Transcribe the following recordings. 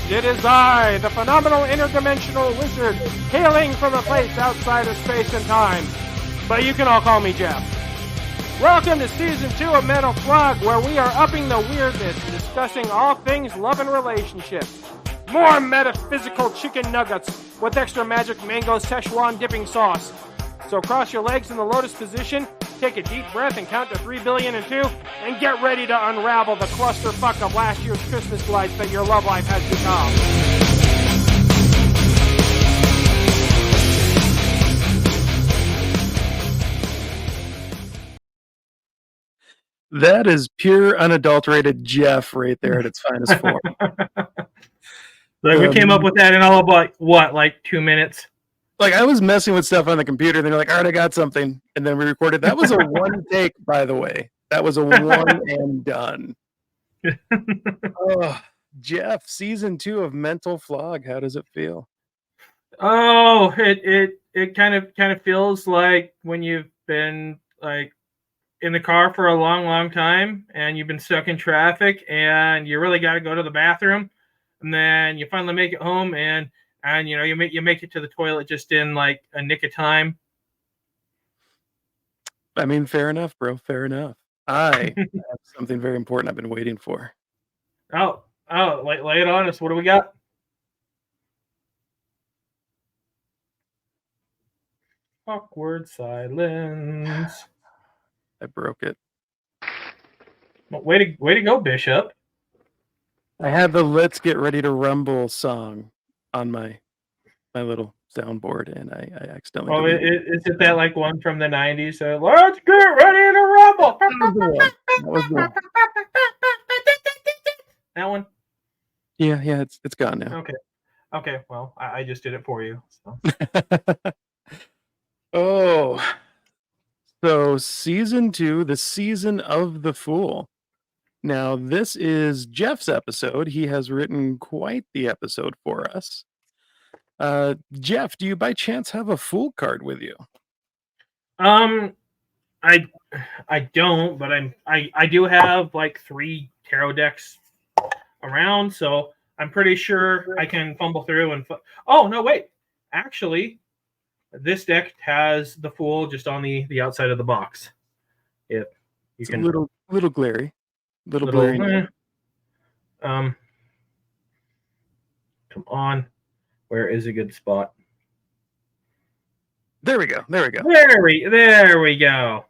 It is I, the phenomenal interdimensional wizard, hailing from a place outside of space and time. But you can all call me Jeff. Welcome to Season 2 of Mental Flog, where we are upping the weirdness and discussing all things love and relationships. More metaphysical chicken nuggets with extra magic mango Szechuan dipping sauce. So cross your legs in the lotus position, take a deep breath and count to 3,000,002,000 and get ready to unravel the clusterfuck of last year's Christmas lights that your love life has become. That is pure, unadulterated Jeff right there at its finest form. Like we came up with that in all about, like 2 minutes? Like, I was messing with stuff on the computer, and they're like, all right, I got something. And then we recorded. That was a one take, by the way. That was a one and done. Oh, Jeff, Season 2 of Mental Flog. How does it feel? Oh, it kind of feels like when you've been like in the car for a long time and you've been stuck in traffic and you really got to go to the bathroom, and then you finally make it home and you know you make it to the toilet just in like a nick of time. I mean, fair enough, bro. Fair enough. I have something very important I've been waiting for. Oh, lay it on us. What do we got? Awkward silence. I broke it. Well, way to go, Bishop. I had the "Let's Get Ready to Rumble" song on my little soundboard, and I accidentally. Oh, is it that like one from the 90s? Let's get ready to rumble. That was the one. That one? Yeah, it's gone now. Okay. Well, I just did it for you. So. Oh, so Season 2, the Season of the Fool. Now, this is Jeff's episode. He has written quite the episode for us. Jeff, do you by chance have a Fool card with you? I don't, but I do have like 3 tarot decks around, so I'm pretty sure I can fumble through and. Oh no, wait! Actually, this deck has the Fool just on the outside of the box. If you it's can, a little glary, little blurry. Come on, where is a good spot? There we go. There we go.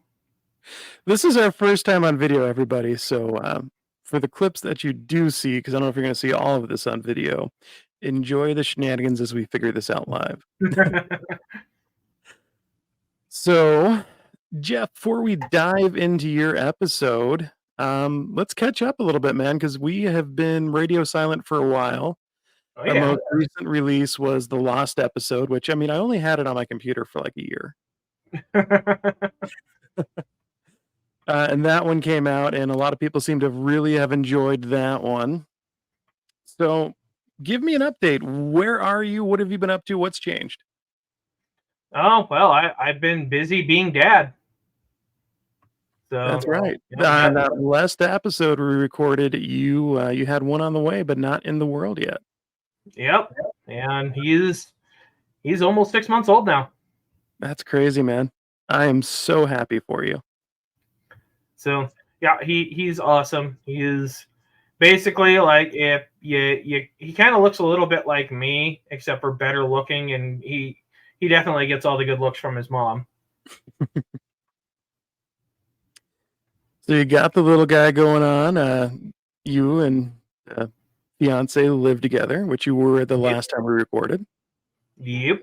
This is our first time on video, everybody. So for the clips that you do see, because I don't know if you're going to see all of this on video, enjoy the shenanigans as we figure this out live. So, Jeff, before we dive into your episode, let's catch up a little bit, man, because we have been radio silent for a while. Oh, yeah. Our most recent release was the Lost episode, which, I mean, I only had it on my computer for like a year. And that one came out, and a lot of people seem to really have enjoyed that one. So give me an update. Where are you? What have you been up to? What's changed? Oh, well, I've been busy being dad. So, that's right. That last episode we recorded, you had one on the way, but not in the world yet. Yep. And he's almost 6 months old now. That's crazy, man. I am so happy for you. So yeah, he's awesome. He is basically like if he kind of looks a little bit like me, except for better looking, and he definitely gets all the good looks from his mom. So you got the little guy going on. You and fiance live together, which you were the last time we recorded. Yep.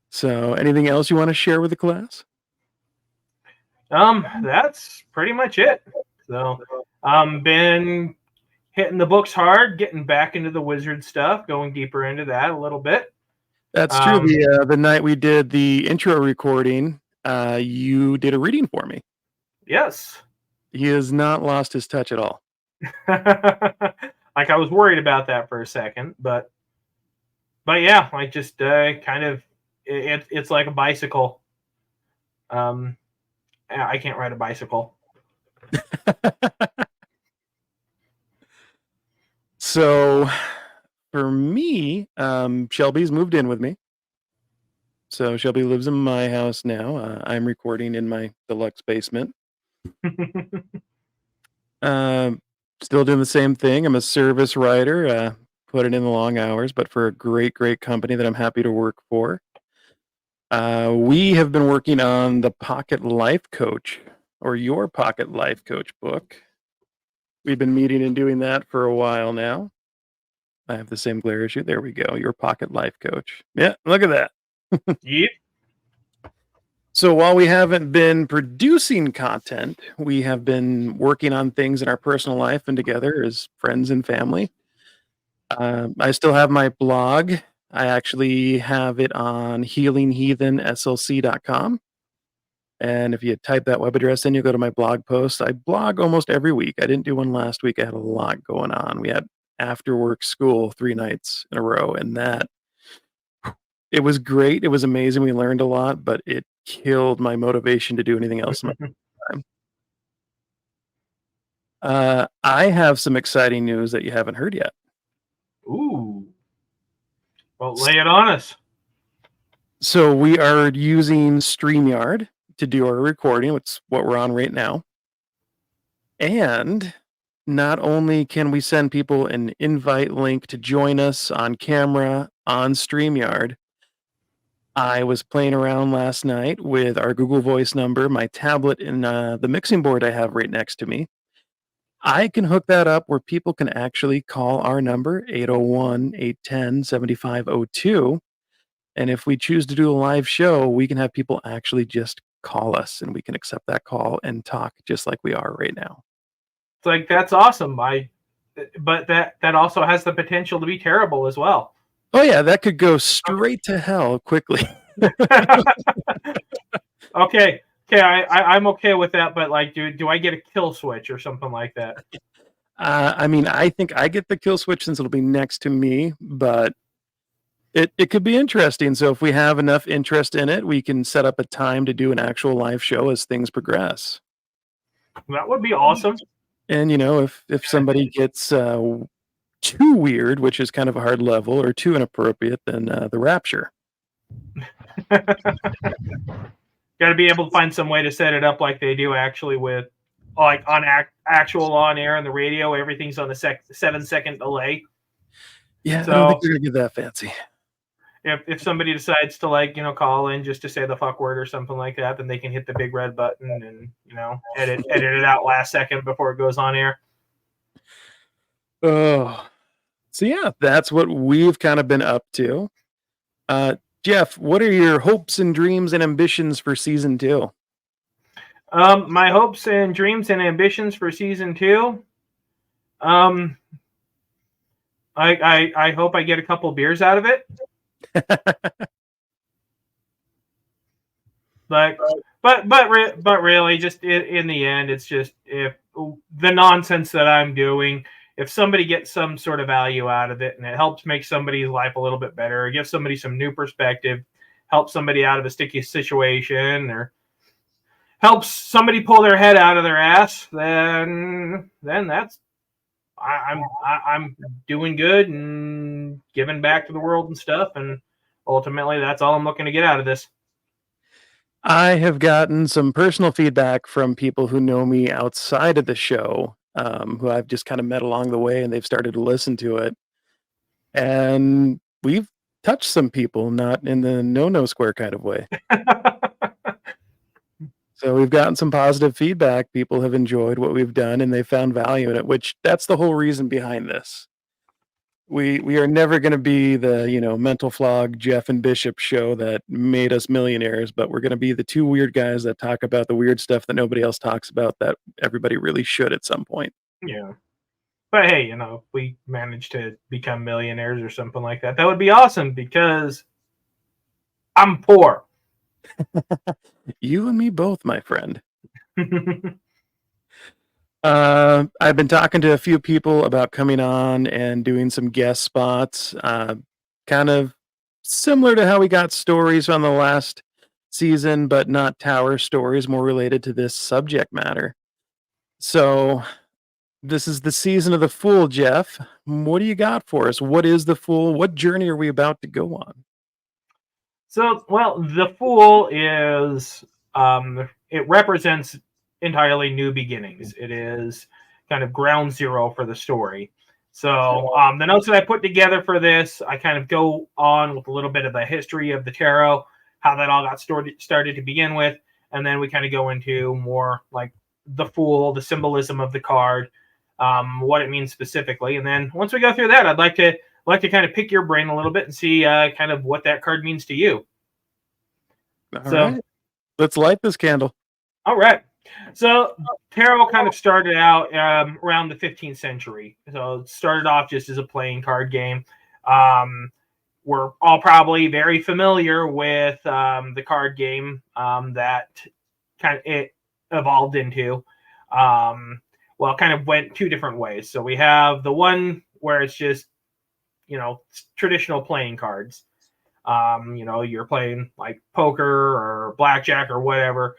So anything else you want to share with the class? That's pretty much it. So been hitting the books hard, getting back into the wizard stuff, going deeper into that a little bit. That's true. The night we did the intro recording, you did a reading for me. Yes. He has not lost his touch at all. Like I was worried about that for a second, but yeah, I just kind of it's like a bicycle. I can't ride a bicycle. So Shelby's moved in with me. So Shelby lives in my house now. I'm recording in my deluxe basement. Still doing the same thing. I'm a service writer, put it in the long hours, but for a great, great company that I'm happy to work for. We have been working on the Pocket Life Coach, or Your Pocket Life Coach book. We've been meeting and doing that for a while now. I have the same glare issue. There we go. Your Pocket Life Coach. Yeah, look at that. Yep. So while we haven't been producing content, we have been working on things in our personal life and together as friends and family. I still have my blog. I actually have it on healingheathenslc.com. And if you type that web address in, you'll go to my blog post. I blog almost every week. I didn't do one last week. I had a lot going on. We had after work school 3 nights in a row, and it was great. It was amazing. We learned a lot, but it killed my motivation to do anything else in my time. I have some exciting news that you haven't heard yet. Ooh. Well, lay it on us. So we are using StreamYard to do our recording. It's what we're on right now. And not only can we send people an invite link to join us on camera on StreamYard, I was playing around last night with our Google Voice number, my tablet, and the mixing board I have right next to me. I can hook that up where people can actually call our number, 801-810-7502. And if we choose to do a live show, we can have people actually just call us and we can accept that call and talk just like we are right now. It's like, that's awesome. But that also has the potential to be terrible as well. Oh yeah, that could go straight to hell quickly. Okay. I'm okay with that, but like, do I get a kill switch or something like that? I mean, I think I get the kill switch since it'll be next to me, but it could be interesting. So if we have enough interest in it, we can set up a time to do an actual live show as things progress. That would be awesome. And if somebody gets too weird, which is kind of a hard level, or too inappropriate, then the rapture. Got to be able to find some way to set it up like they do actually with, like, on actual on air on the radio. Everything's on the 7-second delay. Yeah, so, I don't think they're gonna get that fancy. If somebody decides to, like, call in just to say the fuck word or something like that, then they can hit the big red button and edit it out last second before it goes on air. Oh, so yeah, that's what we've kind of been up to. Jeff, what are your hopes and dreams and ambitions for season 2? My hopes and dreams and ambitions for season 2. I hope I get a couple beers out of it. But really, just in the end, it's just, if the nonsense that I'm doing, if somebody gets some sort of value out of it and it helps make somebody's life a little bit better, or gives somebody some new perspective, helps somebody out of a sticky situation, or helps somebody pull their head out of their ass, then that's, I'm doing good and giving back to the world and stuff. And ultimately, that's all I'm looking to get out of this. I have gotten some personal feedback from people who know me outside of the show, who I've just kind of met along the way, and they've started to listen to it. And we've touched some people, not in the no square kind of way. So we've gotten some positive feedback. People have enjoyed what we've done and they found value in it, which that's the whole reason behind this. We are never going to be the, Mental Flog, Jeff and Bishop show that made us millionaires, but we're going to be the 2 weird guys that talk about the weird stuff that nobody else talks about that everybody really should at some point. Yeah. But hey, if we manage to become millionaires or something like that, that would be awesome, because I'm poor. You and me both, my friend. I've been talking to a few people about coming on and doing some guest spots, kind of similar to how we got stories on the last season, but not tower stories, more related to this subject matter. So This is the season of the Fool, Jeff. What do you got for us? What is the Fool? What journey are we about to go on? So, well, the Fool is it represents entirely new beginnings. It is kind of ground zero for the story. So, the notes that I put together for this, I kind of go on with a little bit of the history of the tarot, how that all got started to begin with, and then we kind of go into more like the Fool, the symbolism of the card, what it means specifically, and then once we go through that, I'd like to kind of pick your brain a little bit and see kind of what that card means to you. All right. Let's light this candle. All right. So tarot kind of started out around the 15th century. So it started off just as a playing card game. We're all probably very familiar with the card game that kind of it evolved into. Well, it kind of went two different ways. So we have the one where it's just, traditional playing cards. You're playing like poker or blackjack or whatever.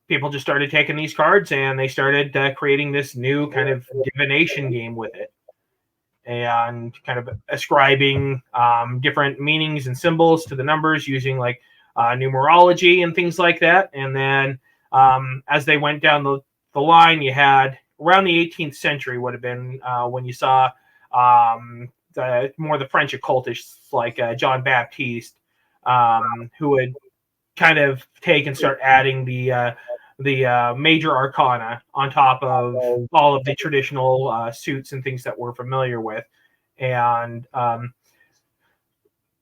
People just started taking these cards and they started creating this new kind of divination game with it and kind of ascribing different meanings and symbols to the numbers using like numerology and things like that. And then as they went down the line, you had around the 18th century would have been when you saw more the French occultists like John Baptiste, who would kind of take and start adding the major arcana on top of all of the traditional suits and things that we're familiar with. And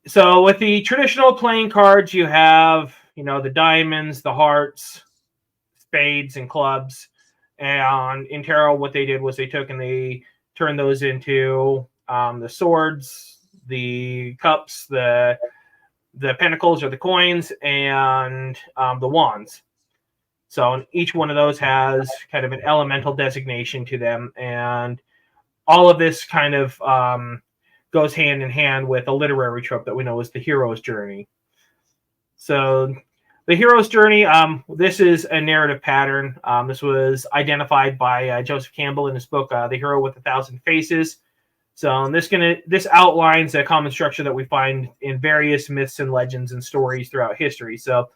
so with the traditional playing cards, you have, the diamonds, the hearts, spades, and clubs. And in tarot, what they did was they took and they turned those into the swords, the cups, the pentacles or the coins, and the wands. So each one of those has kind of an elemental designation to them, and all of this kind of goes hand in hand with a literary trope that we know is the hero's journey. So the hero's journey, this is a narrative pattern. This was identified by Joseph Campbell in his book, The Hero with a Thousand Faces. So this outlines a common structure that we find in various myths and legends and stories throughout history. So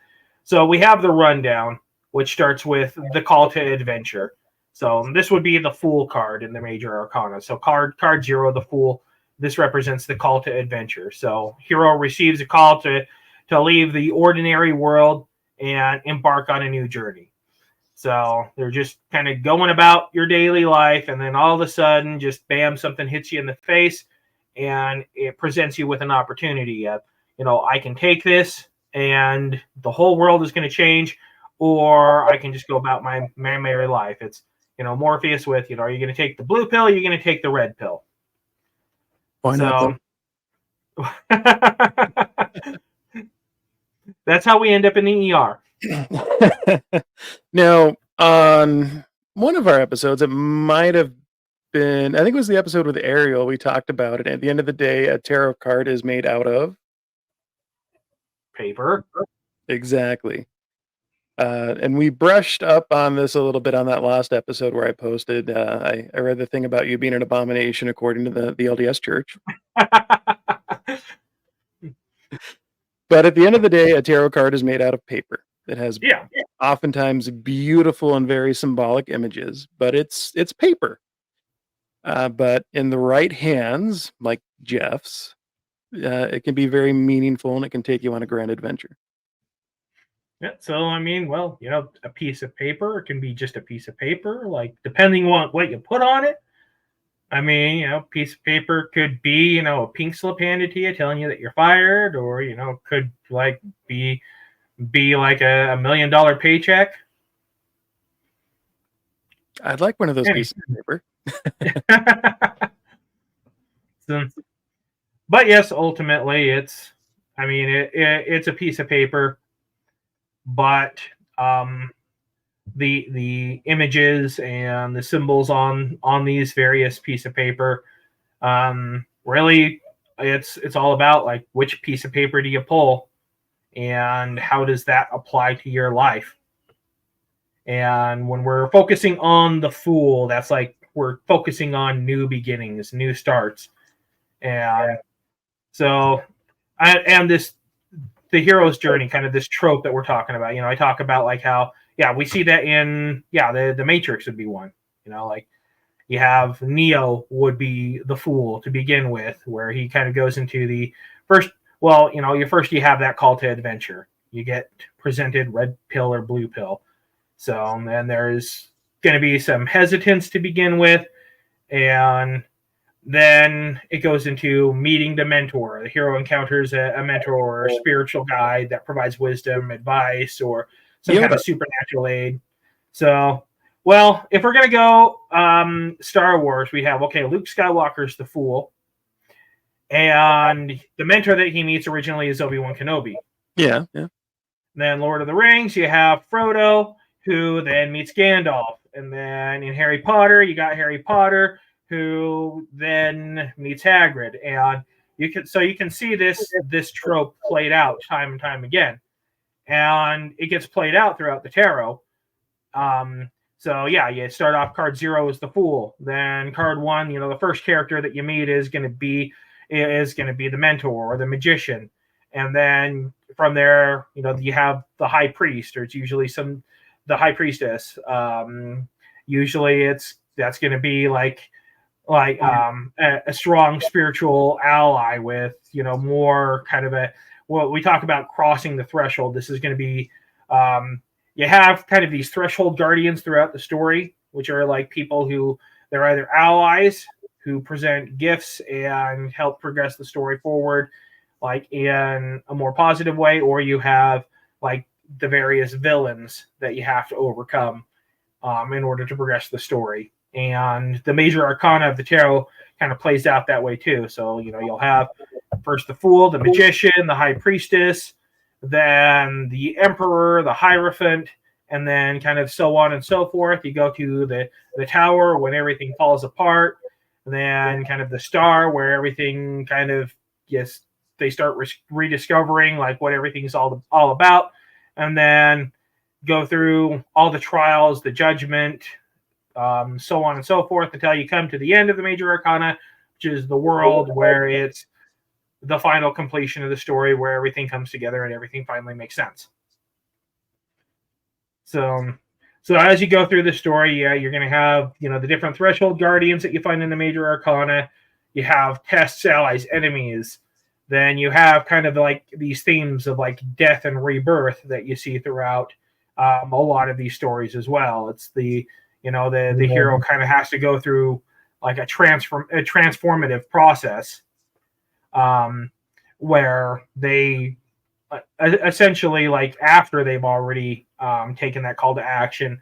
we have the rundown, which starts with the call to adventure. So this would be the Fool card in the major arcana. So card 0, the Fool, this represents the call to adventure. So hero receives a call to leave the ordinary world and embark on a new journey. So they're just kind of going about your daily life, and then all of a sudden, just bam, something hits you in the face, and it presents you with an opportunity of, I can take this, and the whole world is going to change, or I can just go about my merry life. It's, Morpheus with, are you going to take the blue pill? Or are you going to take the red pill? Why not? That's how we end up in the ER. Now, on one of our episodes, it might have been, I think it was the episode with Ariel, we talked about it. At the end of the day, a tarot card is made out of paper. Exactly. And we brushed up on this a little bit on that last episode where I posted. I read the thing about you being an abomination according to the LDS Church. But at the end of the day, a tarot card is made out of paper. It has oftentimes beautiful and very symbolic images, but it's paper. But in the right hands, like Jeff's, it can be very meaningful and it can take you on a grand adventure. Yeah, so I mean, well, a piece of paper, it can be just a piece of paper, like depending on what you put on it. I mean, a piece of paper could be, a pink slip handed to you telling you that you're fired, or, could like be like a $1 million paycheck. I'd like one of those pieces of paper. But yes, ultimately it's a piece of paper, but the images and the symbols on these various pieces of paper, really it's all about like which piece of paper do you pull and how does that apply to your life. And when we're focusing on the Fool, that's like we're focusing on new beginnings, new starts. And so, and this, the hero's journey, kind of this trope that we're talking about. I talk about like how, we see that in, the Matrix would be one. Like you have Neo would be the Fool to begin with, where he kind of goes into the first. Well, you have that call to adventure. You get presented red pill or blue pill. So, and there's going to be some hesitance to begin with, and then it goes into meeting the mentor. The hero encounters a mentor or a spiritual guide that provides wisdom, advice, or some kind of supernatural aid. So, well, if we're going to go Star Wars, we have, Luke Skywalker's the Fool. And the mentor that he meets originally is Obi-Wan Kenobi. Yeah. Then Lord of the Rings, you have Frodo, who then meets Gandalf. And then in Harry Potter, you got Harry Potter, who then meets Hagrid. And you can see this trope played out time and time again. And it gets played out throughout the tarot. So you start off card 0 is the Fool. Then card 1, the first character that you meet is going to be the mentor or the magician. And then from there, you have the high priest, or it's usually the high priestess. Usually that's going to be like a strong spiritual ally with, more kind of we talk about crossing the threshold. This is going to be, you have kind of these threshold guardians throughout the story, which are like people who they're either allies who present gifts and help progress the story forward, like in a more positive way, or you have like the various villains that you have to overcome in order to progress the story. And the major arcana of the tarot kind of plays out that way too. So, you'll have first the Fool, the magician, the high priestess, then the emperor, the hierophant, and then kind of so on and so forth. You go to the tower when everything falls apart, then kind of the star where everything kind of, they start rediscovering like what everything's all about, and then go through all the trials, the judgment, so on and so forth, until you come to the end of the major arcana, which is the world, where it's the final completion of the story, where everything comes together and everything finally makes sense. So as you go through the story, you're going to have, the different threshold guardians that you find in the major arcana. You have tests, allies, enemies. Then you have kind of like these themes of like death and rebirth that you see throughout a lot of these stories as well. It's the hero kind of has to go through like a transformative process, where they essentially, like after they've already taken that call to action,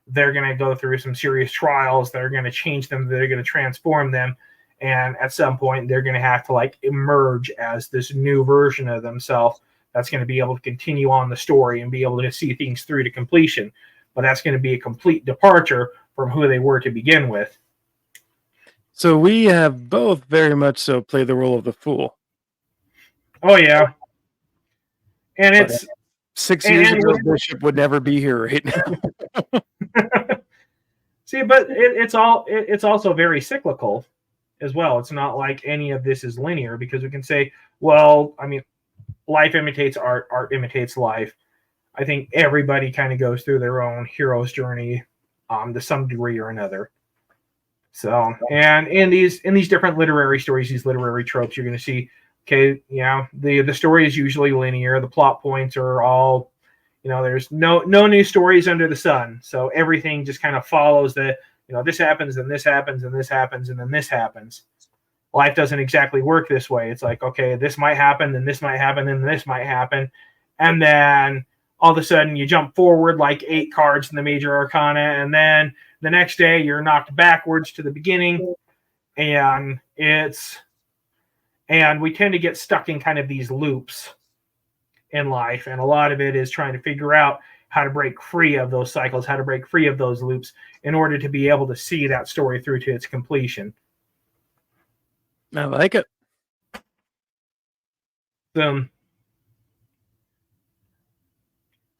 they're going to go through some serious trials that are going to change them, that are going to transform them. And at some point, they're going to have to like emerge as this new version of themselves that's going to be able to continue on the story and be able to see things through to completion. But that's going to be a complete departure from who they were to begin with. So we have both very much so played the role of the Fool. Oh, yeah. And it's 6 years ago, Bishop would never be here right now. See, but it's also very cyclical as well. It's not like any of this is linear, because we can say, well, I mean, life imitates art, art imitates life. I think everybody kind of goes through their own hero's journey to some degree or another. So, and in these different literary stories, these literary tropes, you're going to see, the story is usually linear. The plot points are all, there's no new stories under the sun. So everything just kind of follows this happens, and this happens, and this happens, and then this happens. Life doesn't exactly work this way. It's like, okay, this might happen, then this might happen, then this might happen. And then all of a sudden you jump forward like 8 cards in the major arcana, and then the next day you're knocked backwards to the beginning. And we tend to get stuck in kind of these loops in life. And a lot of it is trying to figure out how to break free of those cycles, how to break free of those loops in order to be able to see that story through to its completion. I like it.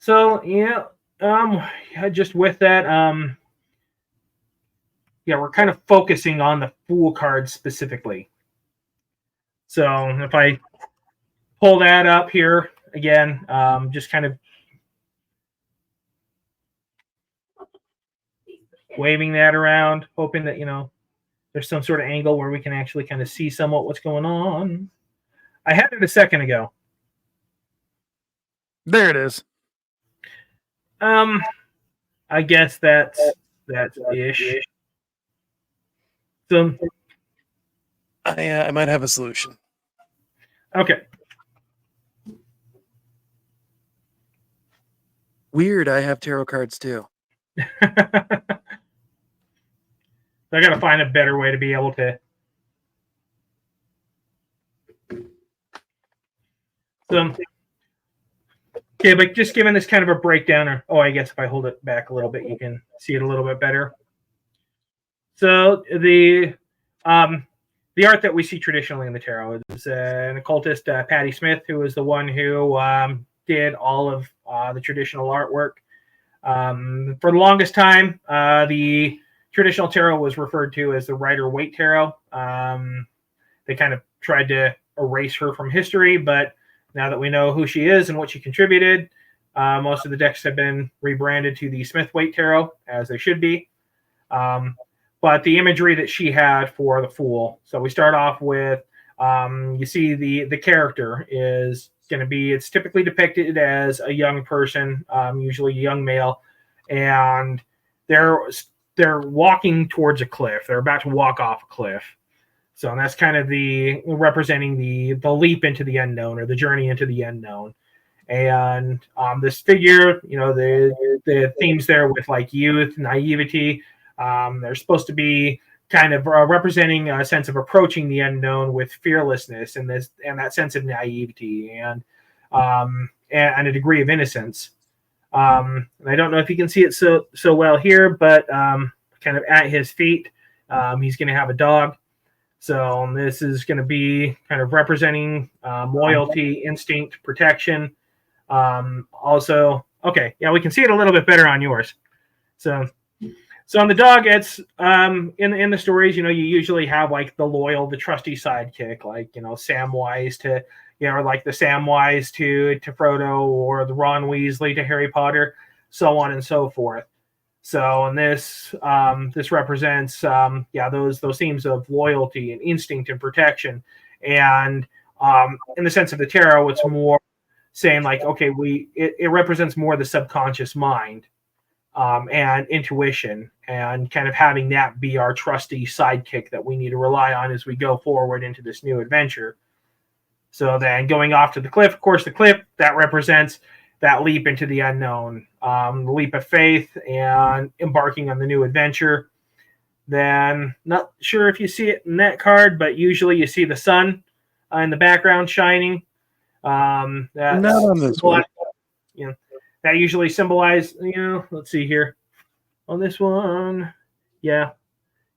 So yeah, Yeah, just with that, yeah, we're kind of focusing on the Fool card specifically. So if I pull that up here again, just kind of waving that around, hoping that, there's some sort of angle where we can actually kind of see somewhat what's going on. I had it a second ago. There it is. I guess that's ish. So I might have a solution. okay. Weird, I have tarot cards too. I got to find a better way to be able to. So, okay, but just giving this kind of a breakdown, or I guess if I hold it back a little bit, you can see it a little bit better. So the art that we see traditionally in the tarot is an occultist, Patti Smith, who is the one who did all of the traditional artwork. For the longest time, the traditional tarot was referred to as the Rider-Waite tarot. They kind of tried to erase her from history, but now that we know who she is and what she contributed, most of the decks have been rebranded to the Smith-Waite tarot, as they should be. But the imagery that she had for the Fool. So we start off with, you see the character is going to be, it's typically depicted as a young person, usually a young male, and they're walking towards a cliff. They're about to walk off a cliff. So that's kind of the representing the leap into the unknown, or the journey into the unknown. And this figure, the themes there with like youth, naivety. They're supposed to be kind of representing a sense of approaching the unknown with fearlessness and that sense of naivety and a degree of innocence. I don't know if you can see it so well here, but kind of at his feet, he's going to have a dog. So this is going to be kind of representing loyalty, instinct, protection. Also, okay, yeah, we can see it a little bit better on yours. So on the dog, it's in the stories, you usually have like the loyal, the trusty sidekick, like Samwise to or like the Samwise to Frodo, or the Ron Weasley to Harry Potter, so on and so forth. So in this represents those themes of loyalty and instinct and protection, and in the sense of the tarot, it's more saying like, okay, it represents more the subconscious mind. And intuition, and kind of having that be our trusty sidekick that we need to rely on as we go forward into this new adventure. So then going off to the cliff, of course, the cliff, that represents that leap into the unknown, the leap of faith and embarking on the new adventure. Then, not sure if you see it in that card, but usually you see the sun in the background shining. That's not on this one. That usually symbolize, let's see here. On this one, yeah,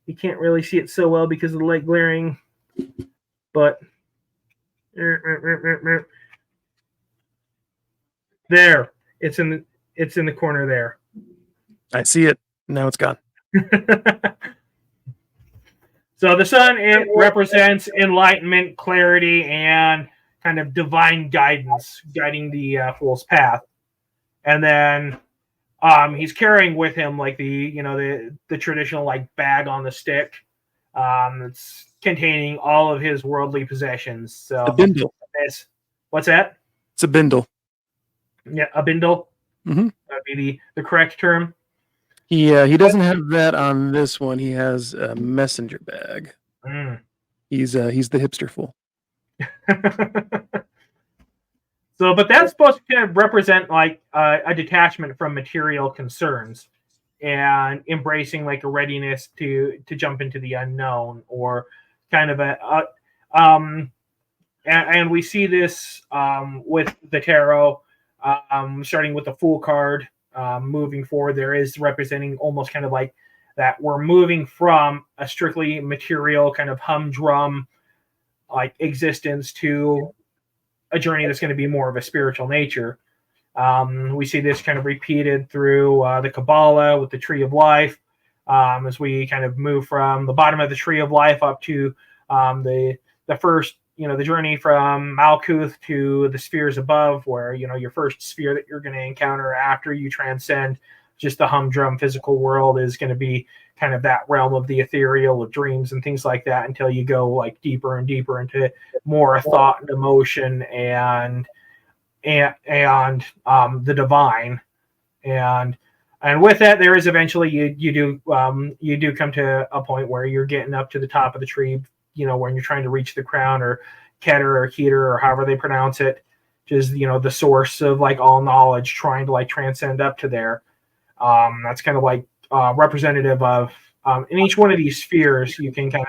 you can't really see it so well because of the light glaring, but there, it's in the corner there. I see it. Now it's gone. So the sun, it represents enlightenment, clarity, and kind of divine guidance, guiding the Fool's path. And then he's carrying with him like the traditional like bag on the stick. It's containing all of his worldly possessions. So a bindle. What's that? It's a bindle. Yeah, a bindle. Mm-hmm. That'd be the correct term. He doesn't have that on this one. He has a messenger bag. He's the hipster fool. So, but that's supposed to kind of represent like a detachment from material concerns and embracing like a readiness to jump into the unknown, or kind of and we see this with the tarot, starting with the Fool card, moving forward. There is representing almost kind of like that we're moving from a strictly material kind of humdrum like existence to a journey that's going to be more of a spiritual nature. We see this kind of repeated through the Kabbalah with the Tree of Life, as we kind of move from the bottom of the Tree of Life up to the first, the journey from Malkuth to the spheres above, where, your first sphere that you're going to encounter after you transcend just the humdrum physical world is going to be kind of that realm of the ethereal, of dreams and things like that, until you go like deeper and deeper into more thought and emotion and the divine. And with that, there is eventually you do come to a point where you're getting up to the top of the tree, when you're trying to reach the crown, or Keter or Keter, or however they pronounce it, which is, the source of like all knowledge, trying to like transcend up to there. That's kind of like representative of, in each one of these spheres, you can kind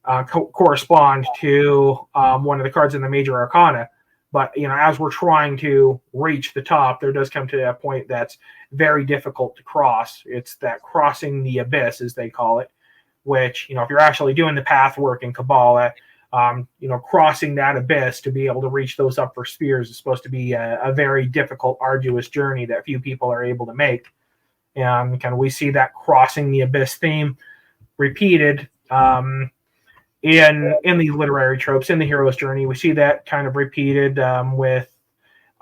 of correspond to one of the cards in the major arcana. But, as we're trying to reach the top, there does come to a point that's very difficult to cross. It's that crossing the abyss, as they call it, which, if you're actually doing the path work in Kabbalah, crossing that abyss to be able to reach those upper spheres is supposed to be a very difficult, arduous journey that few people are able to make. And kind of we see that crossing the abyss theme repeated in these literary tropes. In the hero's journey, we see that kind of repeated within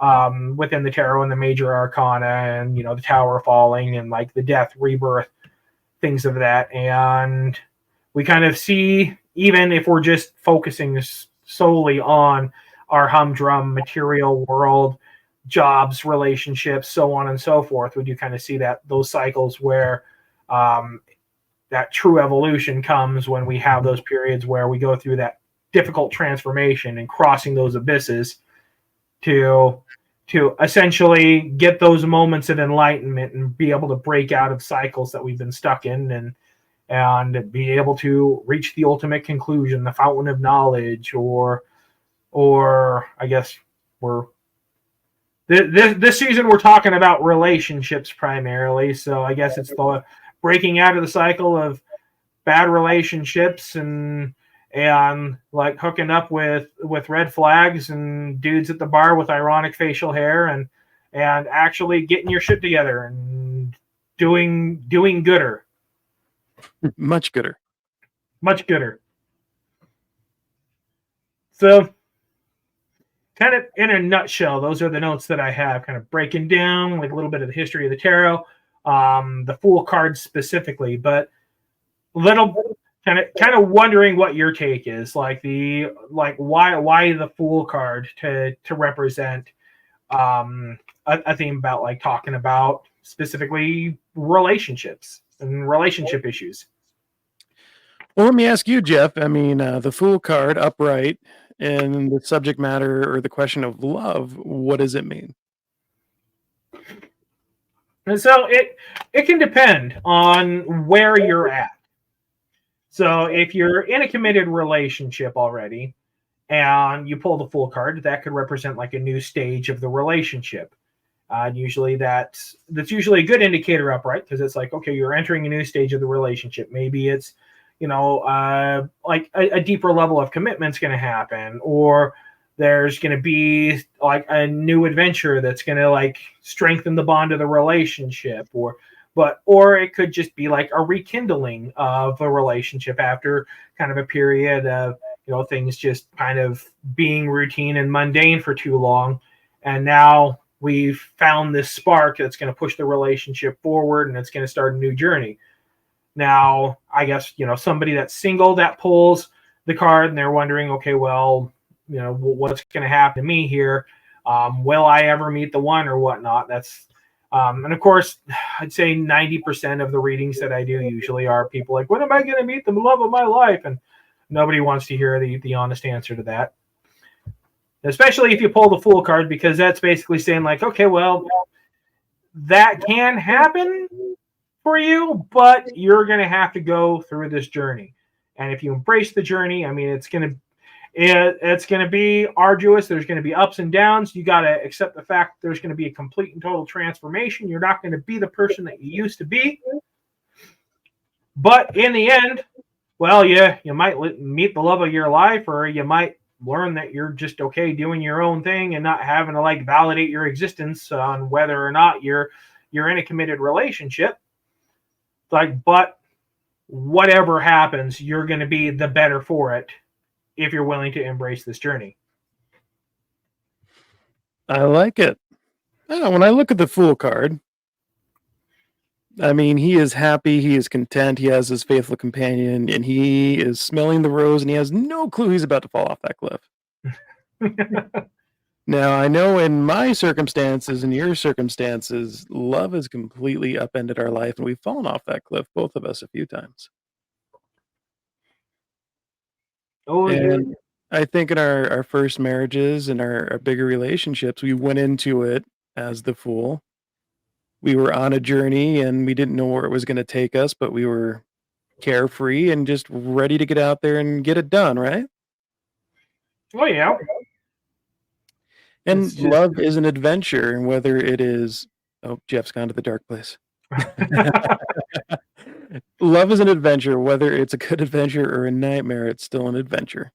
the tarot and the major arcana, and the tower falling, and like the death, rebirth, things of that. And we kind of see, even if we're just focusing solely on our humdrum material world, jobs, relationships, so on and so forth, we do kind of see that those cycles where that true evolution comes when we have those periods where we go through that difficult transformation and crossing those abysses to essentially get those moments of enlightenment and be able to break out of cycles that we've been stuck in, and be able to reach the ultimate conclusion, the fountain of knowledge, or I guess this season we're talking about relationships primarily. So I guess it's the breaking out of the cycle of bad relationships and like hooking up with red flags and dudes at the bar with ironic facial hair, and actually getting your shit together and doing gooder. Much gooder. Much gooder. So, kind of in a nutshell, those are the notes that I have, kind of breaking down like a little bit of the history of the tarot, the Fool card specifically, but little kind of wondering what your take is, why the Fool card to represent a theme about like talking about specifically relationships and relationship issues. Well, let me ask you, Jeff. I mean, the Fool card upright and the subject matter or the question of love, what does it mean? And so it can depend on where you're at. So if you're in a committed relationship already and you pull the Fool card, that could represent like a new stage of the relationship. Usually that's usually a good indicator upright, because it's like, okay, you're entering a new stage of the relationship. Maybe it's, like a deeper level of commitment's going to happen, or there's going to be like a new adventure that's going to like strengthen the bond of the relationship, or it could just be like a rekindling of a relationship after kind of a period of, things just kind of being routine and mundane for too long. And now we've found this spark that's going to push the relationship forward, and it's going to start a new journey. Now, I guess, somebody that's single that pulls the card and they're wondering, okay, well, what's going to happen to me here? Will I ever meet the one or whatnot? That's, and of course, I'd say 90% of the readings that I do usually are people like, when am I going to meet the love of my life? And nobody wants to hear the honest answer to that. Especially if you pull the Fool card, because that's basically saying like, okay, well, that can happen for you, but you're going to have to go through this journey. And if you embrace the journey, I mean, it's going to be arduous. There's going to be ups and downs. You got to accept the fact that there's going to be a complete and total transformation. You're not going to be the person that you used to be. But in the end, well, you might meet the love of your life, or you might learn that you're just okay doing your own thing and not having to like validate your existence on whether or not you're in a committed relationship. Like, but whatever happens, you're going to be the better for it if you're willing to embrace this journey. I like it. When I look at the Fool card, I mean, he is happy, he is content, he has his faithful companion, and he is smelling the rose, and he has no clue he's about to fall off that cliff. Now, I know in my circumstances and your circumstances, love has completely upended our life, and we've fallen off that cliff, both of us, a few times. Oh, yeah. And I think in our first marriages and our bigger relationships, we went into it as the Fool. We were on a journey, and we didn't know where it was gonna take us, but we were carefree and just ready to get out there and get it done, right? Oh, yeah. And It's just love is an adventure, and whether it is oh, Jeff's gone to the dark place. Love is an adventure, whether it's a good adventure or a nightmare, it's still an adventure.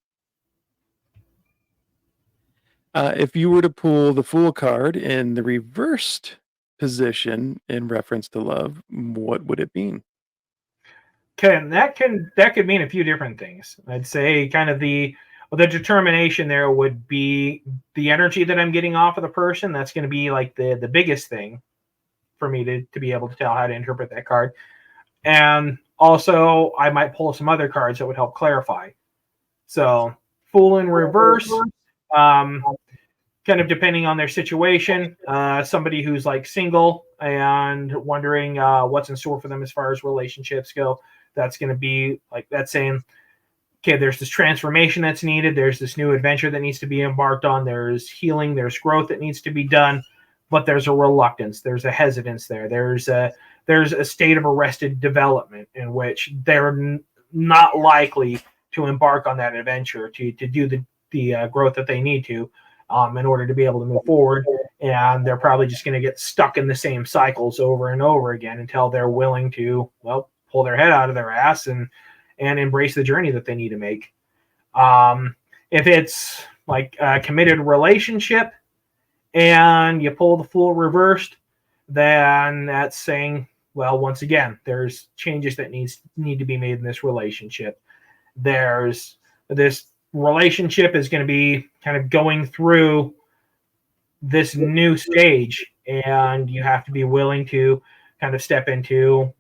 If you were to pull the Fool card in the reversed position in reference to love, what would it mean? that could mean a few different things. I'd say kind of the determination there would be the energy that I'm getting off of the person. That's going to be like the biggest thing for me to be able to tell how to interpret that card. And also, I might pull some other cards that would help clarify. So, Fool in reverse, kind of depending on their situation. Somebody who's like single and wondering what's in store for them as far as relationships go. That's going to be like that's saying, okay, there's this transformation that's needed. There's this new adventure that needs to be embarked on. There's healing. There's growth that needs to be done. But there's a reluctance. There's a hesitance there. There's a state of arrested development in which they're not likely to embark on that adventure to do the growth that they need to in order to be able to move forward. And they're probably just going to get stuck in the same cycles over and over again until they're willing to, well, pull their head out of their ass and embrace the journey that they need to make. If it's like a committed relationship and you pull the Fool reversed, then that's saying, well, once again, there's changes that need to be made in this relationship. There's this relationship is going to be kind of going through this new stage, and you have to be willing to kind of step into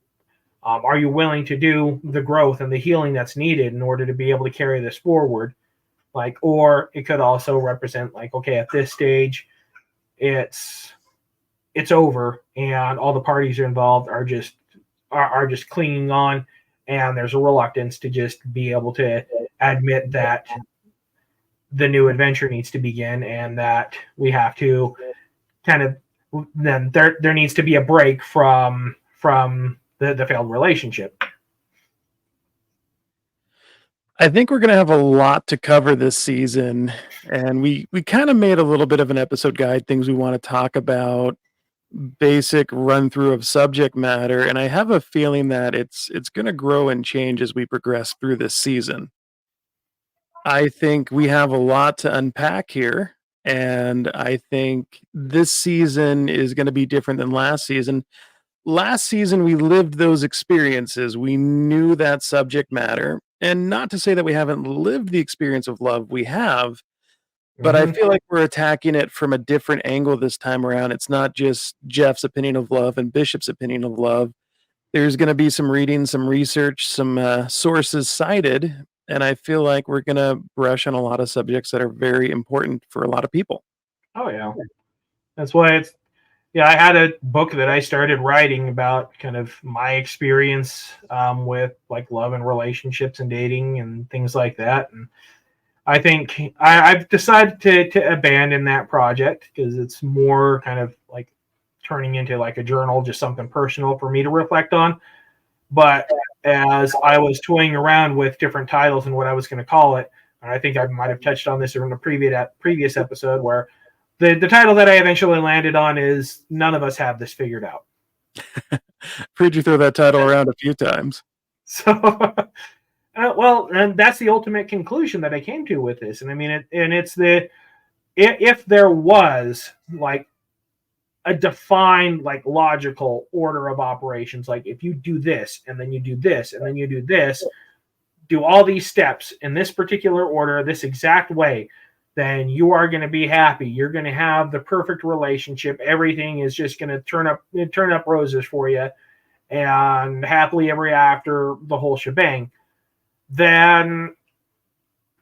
are you willing to do the growth and the healing that's needed in order to be able to carry this forward? Like, or it could also represent like, okay, at this stage, it's over, and all the parties involved are just clinging on, and there's a reluctance to just be able to admit that the new adventure needs to begin, and that we have to kind of then there needs to be a break from the failed relationship. I think we're going to have a lot to cover this season, and we kind of made a little bit of an episode guide, things we want to talk about, basic run through of subject matter, and I have a feeling that it's going to grow and change as we progress through this season. I think we have a lot to unpack here, and I think this season is going to be different than last season. Last season, we lived those experiences. We knew that subject matter. And not to say that we haven't lived the experience of love, we have. But I feel like we're attacking it from a different angle this time around. It's not just Jeff's opinion of love and Bishop's opinion of love. There's going to be some reading, some research, some sources cited. And I feel like we're going to brush on a lot of subjects that are very important for a lot of people. Oh, yeah. That's why I had a book that I started writing about kind of my experience with like love and relationships and dating and things like that. And I think I've decided to abandon that project because it's more kind of like turning into like a journal, just something personal for me to reflect on. But as I was toying around with different titles and what I was going to call it, and I think I might have touched on this in a previous episode where the title that I eventually landed on is None of Us Have This Figured Out. Heard you throw that title around a few times. So Well, and that's the ultimate conclusion that I came to with this. And I mean, if there was like a defined, like, logical order of operations, like if you do this and then you do this and then you do this, do all these steps in this particular order, this exact way, then you are going to be happy. You're going to have the perfect relationship. Everything is just going to turn up roses for you, and happily ever after, the whole shebang. Then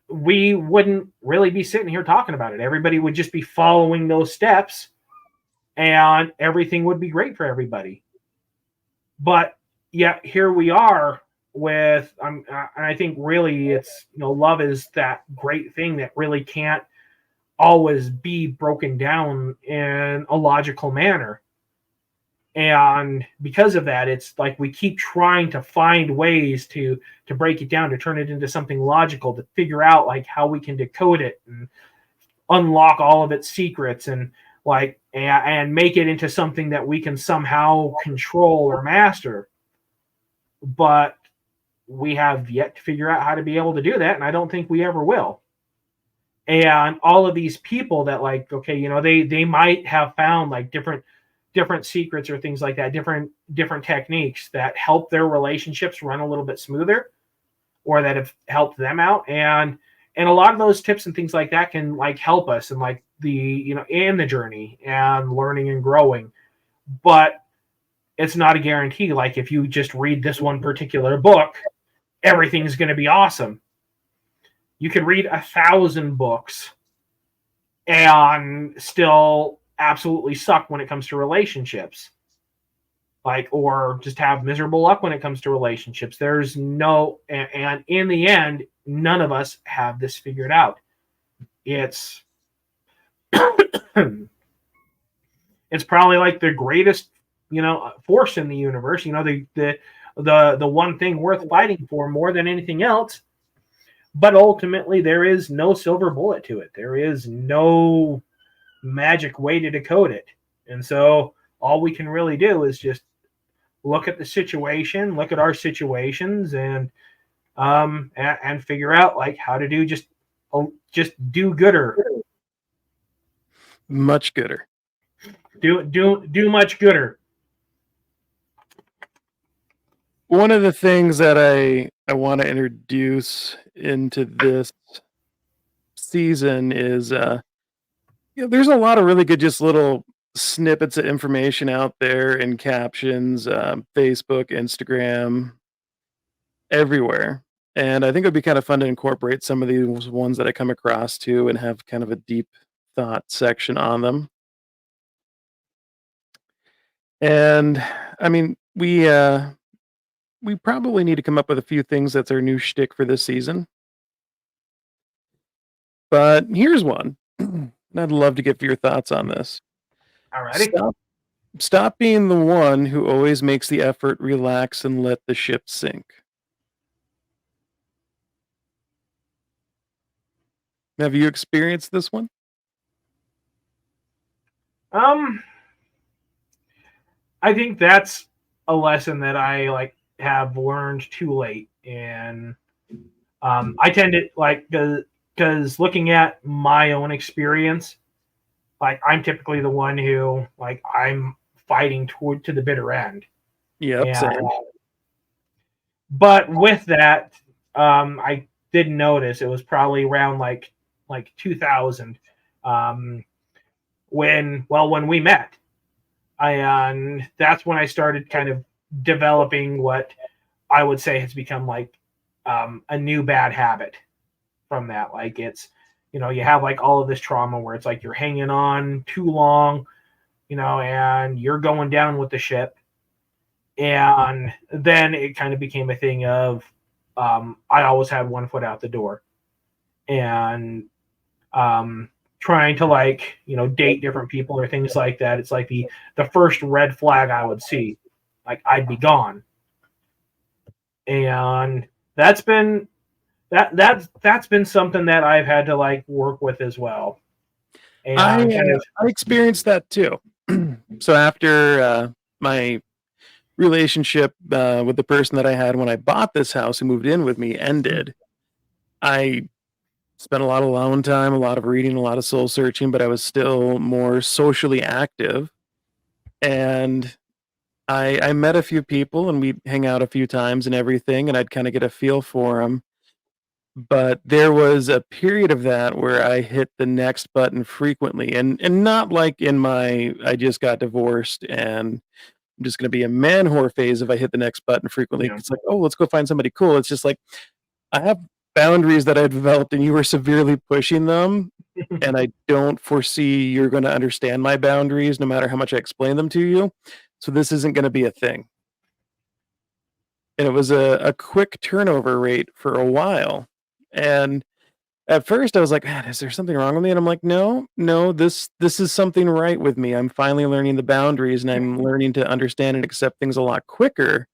we wouldn't really be sitting here talking about it. Everybody would just be following those steps, and everything would be great for everybody. But yet here we are with, and I think really it's, love is that great thing that really can't always be broken down in a logical manner. And because of that, it's like we keep trying to find ways to break it down, to turn it into something logical, to figure out like how we can decode it and unlock all of its secrets, and like and make it into something that we can somehow control or master. But we have yet to figure out how to be able to do that, and I don't think we ever will. And all of these people that, like, okay, they might have found like different secrets or things like that, different techniques that help their relationships run a little bit smoother, or that have helped them out. And a lot of those tips and things like that can like help us in like the, in the journey and learning and growing. But it's not a guarantee. Like if you just read this one particular book, everything's going to be awesome. You could read 1,000 books and still absolutely suck when it comes to relationships, like, or just have miserable luck when it comes to relationships. There's no, and in the end, none of us have this figured out. It's it's probably like the greatest, force in the universe, the one thing worth fighting for more than anything else. But ultimately there is no silver bullet to it. There is no magic way to decode it. And so all we can really do is just look at the situation, look at our situations, and figure out like how to do just do gooder. Much gooder. Do much gooder. One of the things that I want to introduce into this season is there's a lot of really good just little snippets of information out there in captions, Facebook, Instagram, everywhere. And I think it would be kind of fun to incorporate some of these ones that I come across too, and have kind of a deep thought section on them. And I mean, we probably need to come up with a few things that's our new shtick for this season. But here's one. I'd love to get your thoughts on this. Alrighty. Stop being the one who always makes the effort, relax, and let the ship sink. Have you experienced this one? I think that's a lesson that I like have learned too late. And I tend to like, because looking at my own experience, like I'm typically the one who like I'm fighting to the bitter end. Yep, same. But with that, I did notice it was probably around like 2000 when we met. And that's when I started kind of developing what I would say has become like a new bad habit from that. Like it's, you have like all of this trauma where it's like you're hanging on too long, and you're going down with the ship. And then it kind of became a thing of I always had one foot out the door, and trying to like, date different people or things like that. It's like the first red flag I would see, like I'd be gone. And that's been something that I've had to like work with as well. And I experienced that too. So after my relationship with the person that I had when I bought this house who moved in with me ended, I spent a lot of alone time, a lot of reading, a lot of soul searching, but I was still more socially active. And I met a few people and we'd hang out a few times and everything, and I'd kind of get a feel for them. But there was a period of that where I hit the next button frequently, and not like in my I just got divorced and I'm just gonna be a man whore phase if I hit the next button frequently. Yeah. It's like, oh, let's go find somebody cool. It's just like I have boundaries that I developed and you were severely pushing them, and I don't foresee you're gonna understand my boundaries no matter how much I explain them to you. So this isn't gonna be a thing. And it was a quick turnover rate for a while. And at first I was like, man, is there something wrong with me? And I'm like, no, no, this is something right with me. I'm finally learning the boundaries and I'm learning to understand and accept things a lot quicker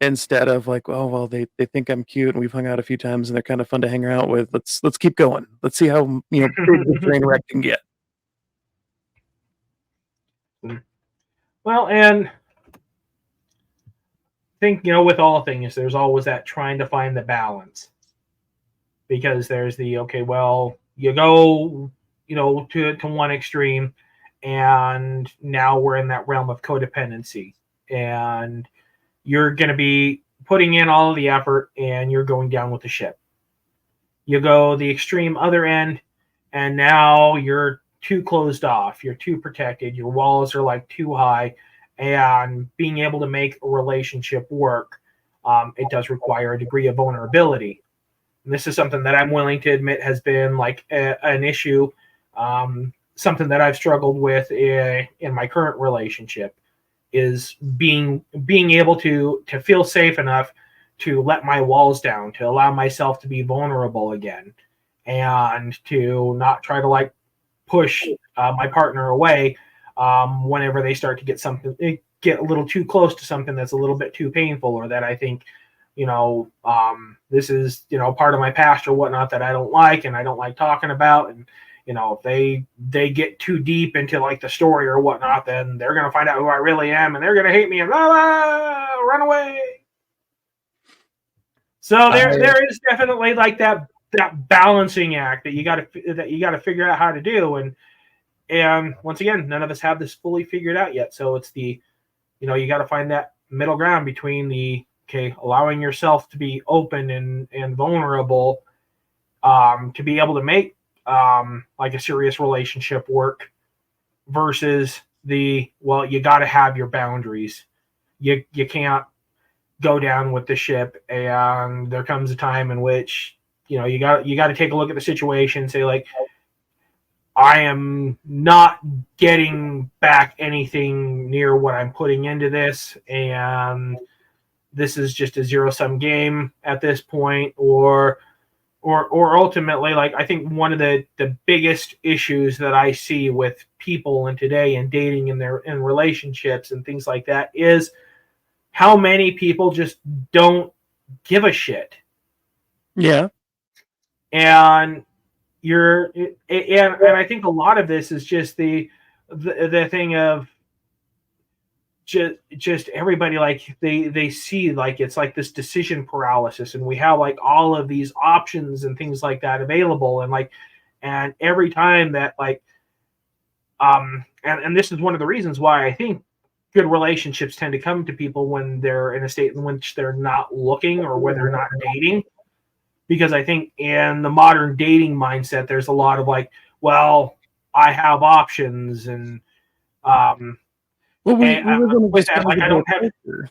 instead of like, oh well, they think I'm cute and we've hung out a few times and they're kind of fun to hang out with. Let's keep going. Let's see how big the train wreck can get. Well, and I think, with all things, there's always that trying to find the balance. Because there's the, okay, well, you go, to one extreme, and now we're in that realm of codependency. And you're going to be putting in all of the effort and you're going down with the ship. You go the extreme other end, and now you're too closed off, you're too protected, your walls are like too high, and being able to make a relationship work, it does require a degree of vulnerability. And this is something that I'm willing to admit has been like an issue, something that I've struggled with in my current relationship, is being able to feel safe enough to let my walls down, to allow myself to be vulnerable again, and to not try to like push my partner away whenever they start to get a little too close to something that's a little bit too painful, or that I think, this is, part of my past or whatnot that I don't like and I don't like talking about. And, if they get too deep into like the story or whatnot, then they're going to find out who I really am and they're going to hate me and run away. So there is definitely like that balancing act that you got to figure out how to do. And once again, none of us have this fully figured out yet. So it's you got to find that middle ground between allowing yourself to be open and vulnerable, to be able to make like a serious relationship work, versus you got to have your boundaries. You can't go down with the ship, and there comes a time in which you got to take a look at the situation and say, like, I am not getting back anything near what I'm putting into this, and this is just a zero-sum game at this point. Or ultimately, like, I think one of the biggest issues that I see with people in today and dating in relationships and things like that is how many people just don't give a shit. Yeah. And I think a lot of this is just the thing of just everybody, like, they see like it's like this decision paralysis, and we have like all of these options and things like that available, and every time that like and this is one of the reasons why I think good relationships tend to come to people when they're in a state in which they're not looking or where they're not dating. Because I think in the modern dating mindset, there's a lot of like, well, I have options, and well, we live in a with that, like, I don't have. culture.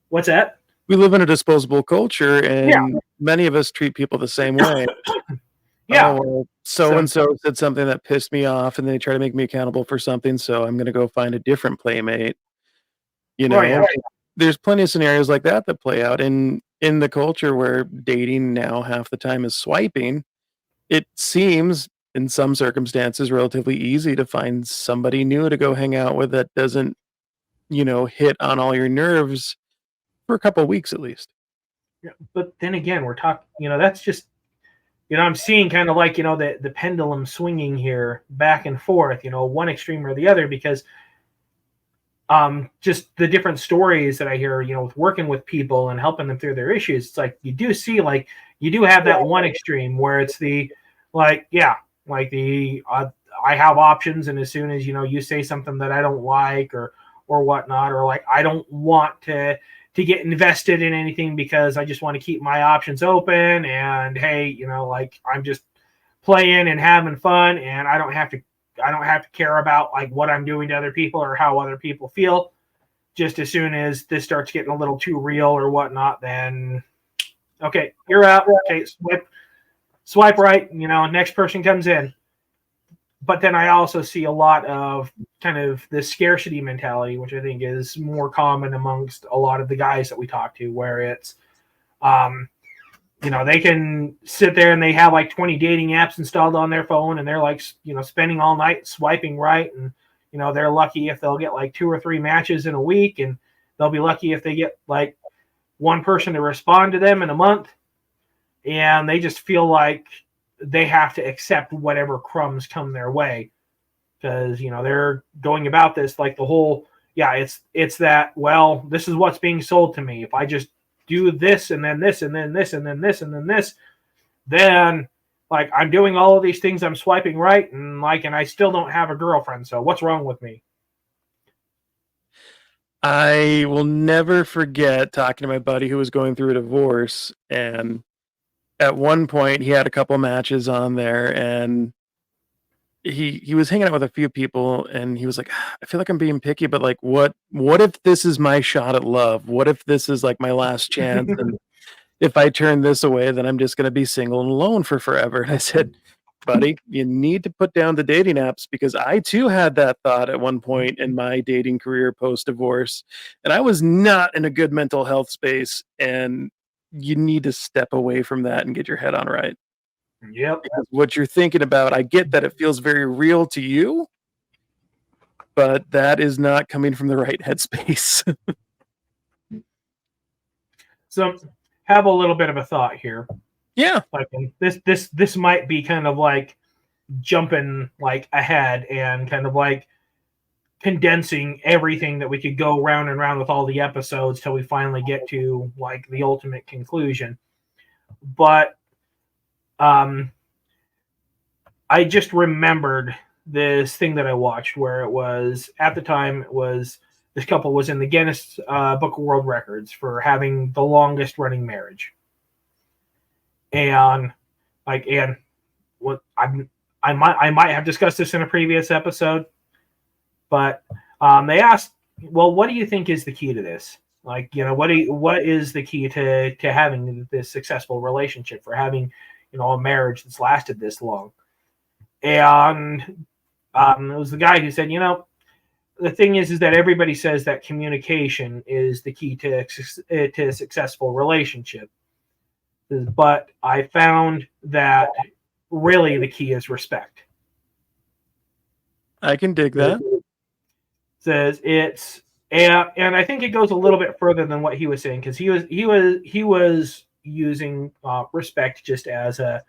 What's that? We live in a disposable culture, and many of us treat people the same way. Yeah. Oh, well, so and so said something that pissed me off, and they try to make me accountable for something, so I'm going to go find a different playmate. There's plenty of scenarios like that play out in the culture where dating now half the time is swiping. It seems in some circumstances relatively easy to find somebody new to go hang out with that doesn't, hit on all your nerves for a couple of weeks at least. Yeah, but then again, we're talking, that's just, I'm seeing kind of like, the pendulum swinging here back and forth, one extreme or the other, because just the different stories that I hear, with working with people and helping them through their issues, it's like you do see, like, you do have that one extreme where it's the, like, yeah, like I have options, and as soon as you say something that I don't like or whatnot, or like I don't want to get invested in anything because I just want to keep my options open, and hey, like I'm just playing and having fun, and I don't have to care about like what I'm doing to other people or how other people feel. Just as soon as this starts getting a little too real or whatnot, then okay, you're out. Okay, swipe right. Next person comes in. But then I also see a lot of kind of the scarcity mentality, which I think is more common amongst a lot of the guys that we talk to, where it's, they can sit there and they have like 20 dating apps installed on their phone, and they're like, spending all night swiping right. And, they're lucky if they'll get like 2 or 3 matches in a week, and they'll be lucky if they get like one person to respond to them in a month. And they just feel like they have to accept whatever crumbs come their way, because they're going about this like the whole, it's that, well, this is what's being sold to me. If I just do this and then this and then this and then this and then this, then like I'm doing all of these things, I'm swiping right, and I still don't have a girlfriend, so what's wrong with me? I will never forget talking to my buddy who was going through a divorce, and at one point he had a couple matches on there, and he was hanging out with a few people, and he was like, I feel like I'm being picky, but like what if this is my shot at love? What if this is like my last chance, and if I turn this away, then I'm just going to be single and alone for forever? And I said, buddy, you need to put down the dating apps, because I too had that thought at one point in my dating career post divorce, and I was not in a good mental health space, and you need to step away from that and get your head on right. Yep. Because what you're thinking about, I get that it feels very real to you, but that is not coming from the right headspace. So have a little bit of a thought here. Yeah. Like this might be kind of like jumping like ahead and kind of like condensing everything that we could go round and round with all the episodes till we finally get to like the ultimate conclusion. But I just remembered this thing that I watched where it was, at the time, it was this couple was in the Guinness Book of World Records for having the longest running marriage. And what I might have discussed this in a previous episode, but they asked, well, what do you think is the key to this? Like, what is the key to having this successful relationship, for having, a marriage that's lasted this long? And it was the guy who said, the thing is that everybody says that communication is the key to a successful relationship. But I found that really the key is respect. I can dig that. Says it's, and I think it goes a little bit further than what he was saying, because he was using respect just as a,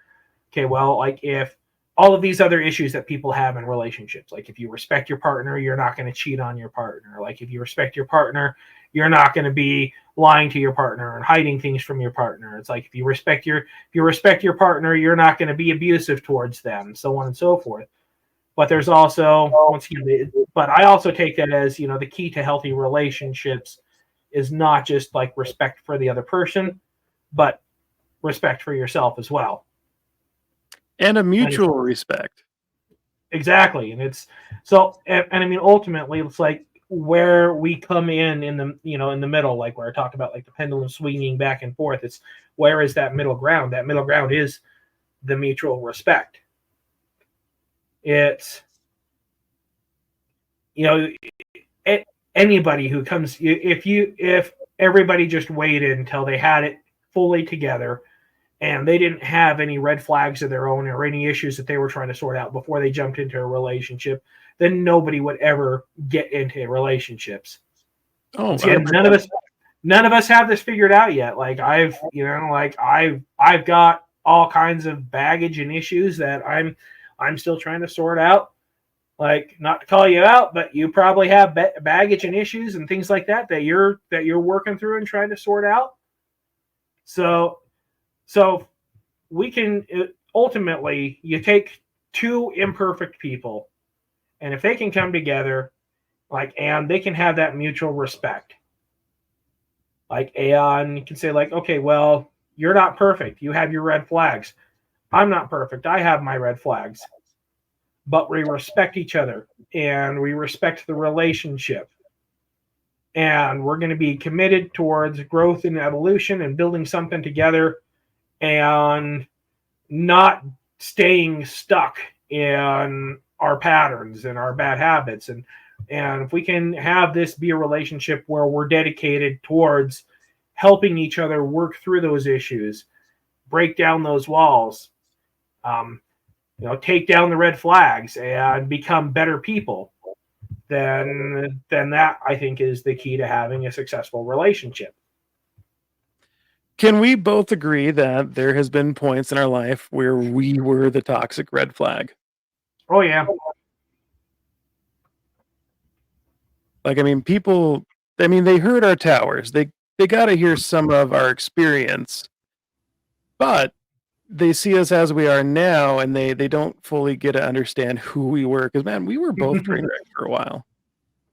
okay, well, like if all of these other issues that people have in relationships, like if you respect your partner, you're not going to cheat on your partner. Like if you respect your partner, you're not going to be lying to your partner and hiding things from your partner. It's like if you respect your partner, you're not going to be abusive towards them, so on and so forth. But there's also, but I also take that as, the key to healthy relationships is not just like respect for the other person, but respect for yourself as well. And a mutual respect. Exactly. And it's so, and I mean, ultimately it's like where we come in the, in the middle, like where I talk about like the pendulum swinging back and forth. It's where is that middle ground? That middle ground is the mutual respect. It's, anybody who comes, if everybody just waited until they had it fully together and they didn't have any red flags of their own or any issues that they were trying to sort out before they jumped into a relationship, then nobody would ever get into relationships. Oh, see, none of us have this figured out yet. Like I've got all kinds of baggage and issues that I'm still trying to sort out. Like, not to call you out, but you probably have baggage and issues and things like that you're working through and trying to sort out. So we can ultimately, you take two imperfect people, and if they can come together, like, and they can have that mutual respect, like, and you can say, like, okay, well, you're not perfect, you have your red flags, I'm not perfect, I have my red flags, but we respect each other and we respect the relationship, and we're going to be committed towards growth and evolution and building something together, and not staying stuck in our patterns and our bad habits. And if we can have this be a relationship where we're dedicated towards helping each other work through those issues, break down those walls, take down the red flags and become better people, then that, I think, is the key to having a successful relationship. Can we both agree that there has been points in our life where we were the toxic red flag? Oh yeah. Like, I mean, people, I mean, they heard our towers. They got to hear some of our experience, but they see us as we are now, and they don't fully get to understand who we were. Because, man, we were both train wrecked for a while.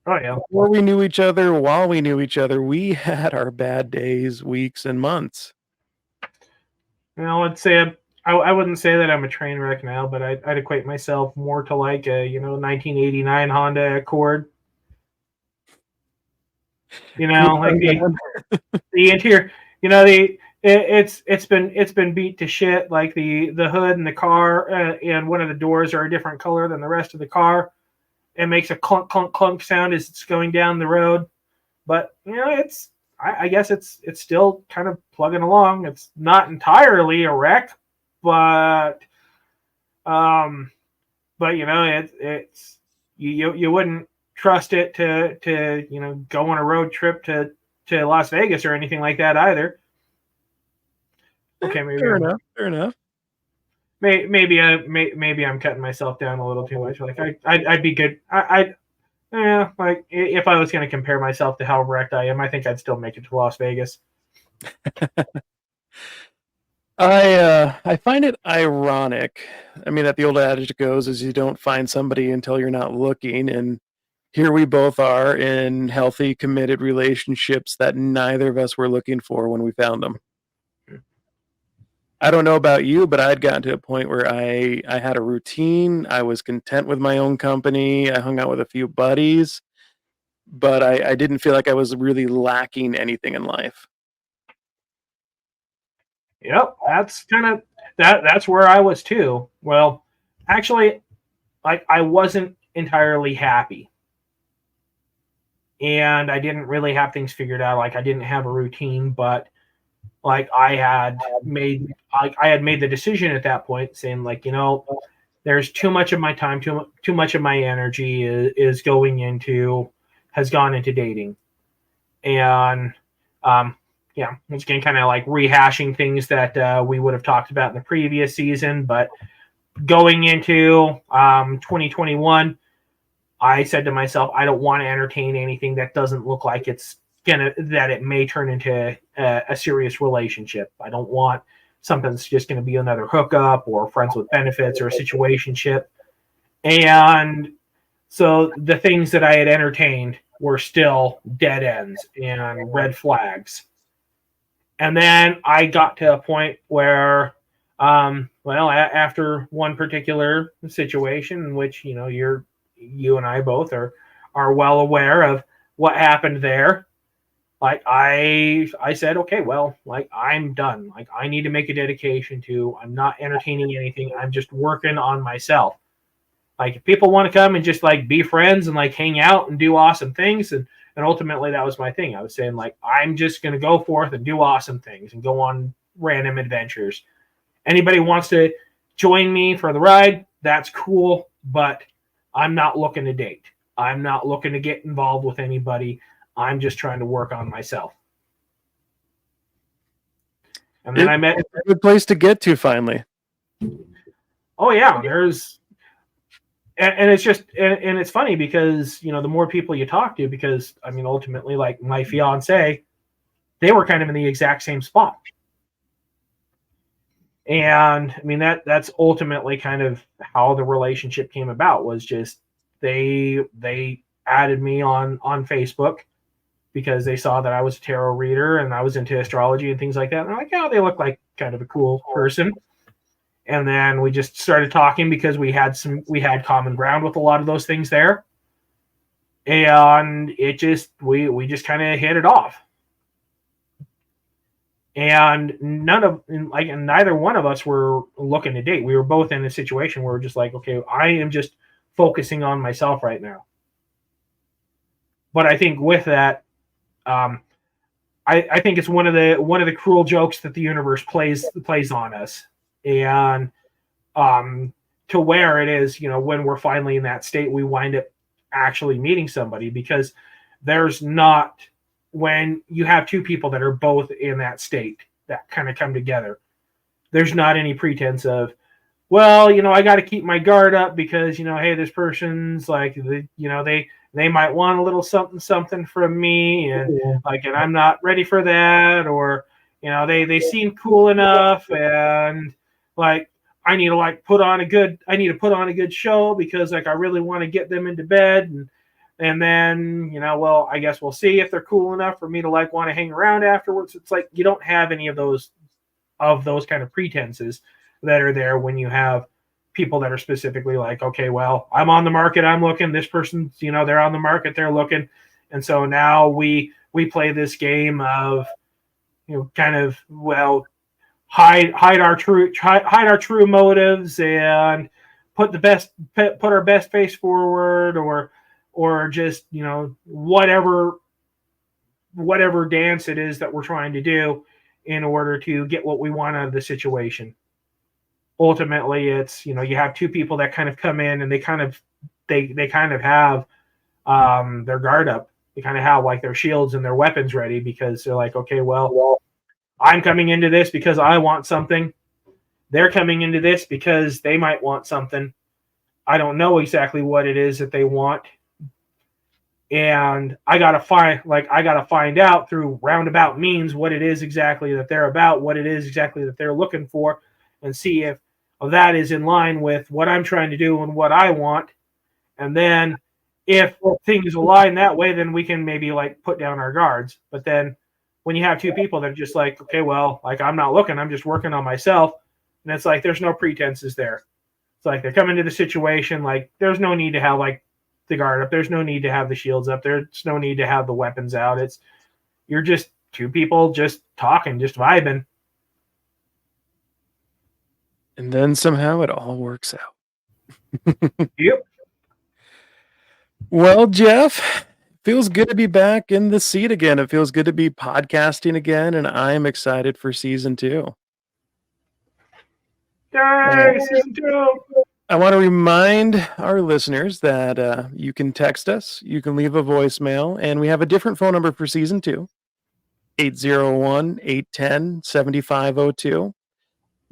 Oh yeah. Before we knew each other, while we knew each other, we had our bad days, weeks, and months. Let's say I wouldn't say that I'm a train wreck now, but I'd equate myself more to like a 1989 Honda Accord. Like the interior. It's been beat to shit. Like the hood and the car and one of the doors are a different color than the rest of the car. It makes a clunk clunk clunk sound as it's going down the road. But I guess it's still kind of plugging along. It's not entirely a wreck, but it's you wouldn't trust it to go on a road trip to Las Vegas or anything like that either. Okay, maybe fair enough. Maybe I'm cutting myself down a little too much. Like I'd be good. Like if I was going to compare myself to how wrecked I am, I think I'd still make it to Las Vegas. I find it ironic. I mean, that the old adage goes is you don't find somebody until you're not looking, and here we both are in healthy, committed relationships that neither of us were looking for when we found them. I don't know about you, but I'd gotten to a point where I had a routine. I was content with my own company. I hung out with a few buddies, but I didn't feel like I was really lacking anything in life. Yep, that's kind of that's where I was too. Well, actually, like I wasn't entirely happy. And I didn't really have things figured out. Like I didn't have a routine, but like I had made the decision at that point, saying like, there's too much of my time, too much of my energy has gone into dating, and once again, kind of like rehashing things that we would have talked about in the previous season, but going into 2021. I said to myself, I don't want to entertain anything that doesn't look like that it may turn into a serious relationship. I don't want something that's just going to be another hookup or friends with benefits or a situationship. And so the things that I had entertained were still dead ends and red flags. And then I got to a point where, after one particular situation in which, you and I both are well aware of what happened there. Like I said, okay, well, like I'm done. Like I need to make a dedication to, I'm not entertaining anything. I'm just working on myself. Like if people want to come and just like be friends and like hang out and do awesome things. And ultimately that was my thing. I was saying like, I'm just going to go forth and do awesome things and go on random adventures. Anybody wants to join me for the ride, that's cool. But I'm not looking to date. I'm not looking to get involved with anybody. I'm just trying to work on myself. And then I met a good place to get to finally. Oh yeah, and it's just and it's funny because the more people you talk to, because I mean ultimately like my fiance, they were kind of in the exact same spot. And I mean that's ultimately kind of how the relationship came about, was just they added me on Facebook because they saw that I was a tarot reader and I was into astrology and things like that. And they're like, "Oh, they look like kind of a cool person." And then we just started talking because we had common ground with a lot of those things there. And it just we just kind of hit it off. And neither one of us were looking to date. We were both in a situation where we're just like, okay, I am just focusing on myself right now. But I think with that, I think it's one of the cruel jokes that the universe plays on us, and to where it is, when we're finally in that state, we wind up actually meeting somebody, because there's not, when you have two people that are both in that state that kind of come together, there's not any pretense of, well, I got to keep my guard up because, hey, this person's like, they might want a little something from me, and and I'm not ready for that, or they seem cool enough, and like I need to put on a good show because like I really want to get them into bed, and then well, I guess we'll see if they're cool enough for me to want to hang around afterwards. It's like you don't have any of those kind of pretenses that are there when you have people that are specifically like, okay, well, I'm on the market, I'm looking, this person's, they're on the market, they're looking. And so now we play this game of, kind of, well, hide our true motives and put our best face forward, or just, whatever dance it is that we're trying to do in order to get what we want out of the situation. Ultimately, it's, you have two people that kind of come in and they kind of have their guard up. They kind of have their shields and their weapons ready, because they're like, okay, well, I'm coming into this because I want something. They're coming into this because they might want something. I don't know exactly what it is that they want. And I gotta find out through roundabout means what it is exactly that they're about, what it is exactly that they're looking for, and see if that is in line with what I'm trying to do and what I want. And then if things align that way, then we can maybe put down our guards. But then when you have two people that are just like, okay, well, I'm not looking, I'm just working on myself. And it's like, there's no pretenses there. It's like they're coming to the situation, there's no need to have the guard up. There's no need to have the shields up. There's no need to have the weapons out. You're just two people just talking, just vibing. And then somehow it all works out. Yep. Well, Jeff, feels good to be back in the seat again. It feels good to be podcasting again, and I'm excited for season 2. Yay, season 2. I want to remind our listeners that you can text us, you can leave a voicemail, and we have a different phone number for season 2, 801-810-7502.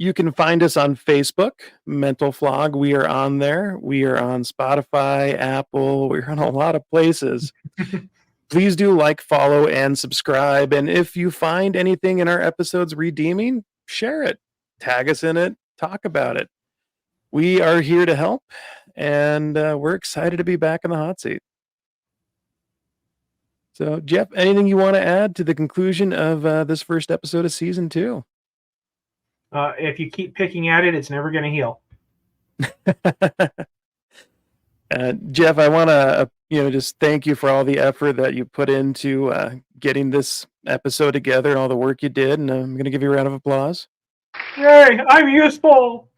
You can find us on Facebook, Mental Flog. We are on there. We are on Spotify, Apple. We're on a lot of places. Please do follow, and subscribe. And if you find anything in our episodes redeeming, share it. Tag us in it. Talk about it. We are here to help, and we're excited to be back in the hot seat. So, Jeff, anything you want to add to the conclusion of this first episode of season 2? If you keep picking at it, it's never going to heal. Jeff, I want to just thank you for all the effort that you put into getting this episode together and all the work you did, and I'm going to give you a round of applause. Yay, I'm useful!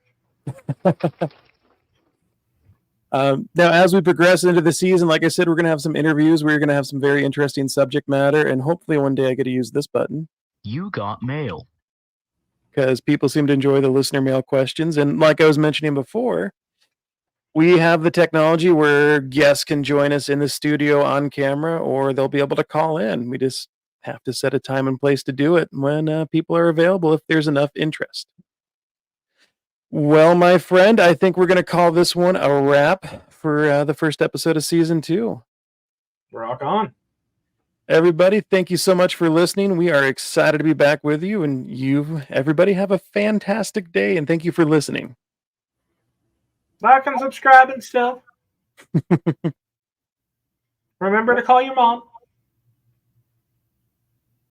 Now, as we progress into the season, like I said, we're going to have some interviews. We're going to have some very interesting subject matter, and hopefully one day I get to use this button. You got mail. Because people seem to enjoy the listener mail questions. And like I was mentioning before, we have the technology where guests can join us in the studio on camera, or they'll be able to call in. We just have to set a time and place to do it when people are available, if there's enough interest. Well, my friend, I think we're going to call this one a wrap for the first episode of season 2. Rock on. Everybody, thank you so much for listening. We are excited to be back with you, and everybody have a fantastic day, and thank you for listening. Like and subscribe and stuff. Remember to call your mom.